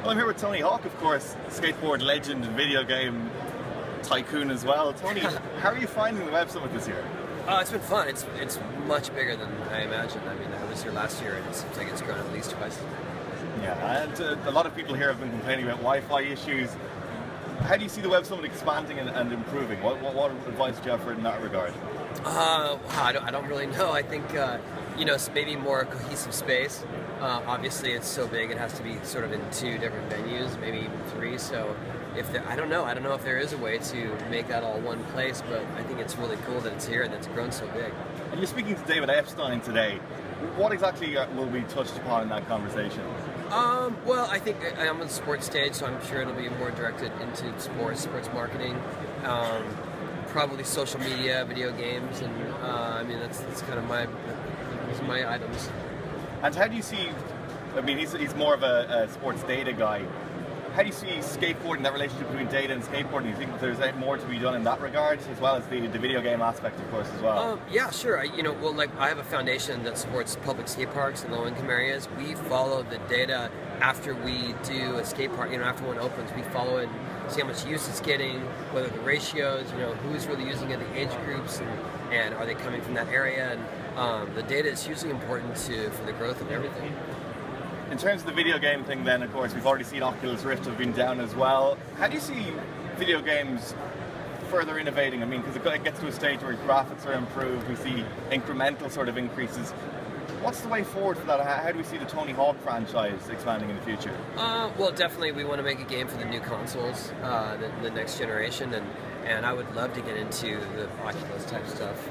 Well, I'm here with Tony Hawk, of course, skateboard legend and video game tycoon as well. Tony, how are you finding the Web Summit this year? It's been fun. It's much bigger than I imagined. I mean, I was here last year, and it seems like it's grown at least twice. Yeah, and a lot of people here have been complaining about Wi-Fi issues. How do you see the Web Summit expanding and improving? What advice do you have for it in that regard? I don't really know. I think it's maybe more cohesive space. Obviously, it's so big; it has to be sort of in 2 different venues, maybe even 3. So, I don't know if there is a way to make that all one place. But I think it's really cool that it's here and that it's grown so big. And you're speaking to David Epstein today. What exactly will be touched upon in that conversation? Well, I think I'm on the sports stage, so I'm sure it'll be more directed into sports marketing, probably social media, video games, and I mean that's kind of my items. And how do you see? I mean, he's more of a sports data guy. How do you see skateboarding, that relationship between data and skateboarding? Do you think there's more to be done in that regard, as well as the video game aspect, of course, as well? Yeah, sure. I have a foundation that supports public skate parks in low-income areas. We follow the data after we do a skate park. After one opens, we follow it and see how much use it's getting, whether the ratios, who's really using it, the age groups, and are they coming from that area? And the data is hugely important for the growth of everything. In terms of the video game thing then, of course, we've already seen Oculus Rift have been down as well. How do you see video games further innovating? I mean, because it gets to a stage where graphics are improved, we see incremental sort of increases. What's the way forward for that? How do we see the Tony Hawk franchise expanding in the future? Well, definitely we want to make a game for the new consoles, the next generation, and I would love to get into the Oculus type stuff,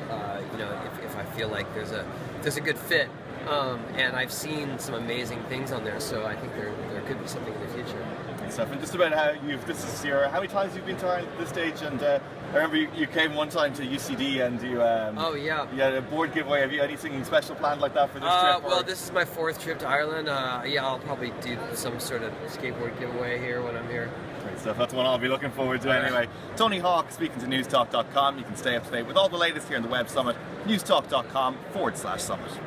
if I feel like there's a good fit. And I've seen some amazing things on there, so I think there could be something in the future. And stuff. And just about how how many times you've been to this stage? And I remember you came one time to UCD and you you had a board giveaway. Have you anything special planned like that for this trip? Well, this is my 4th trip to Ireland. I'll probably do some sort of skateboard giveaway here when I'm here. Great stuff. That's what I'll be looking forward to anyway. Tony Hawk speaking to Newstalk.com. You can stay up to date with all the latest here in the Web Summit. Newstalk.com/summit.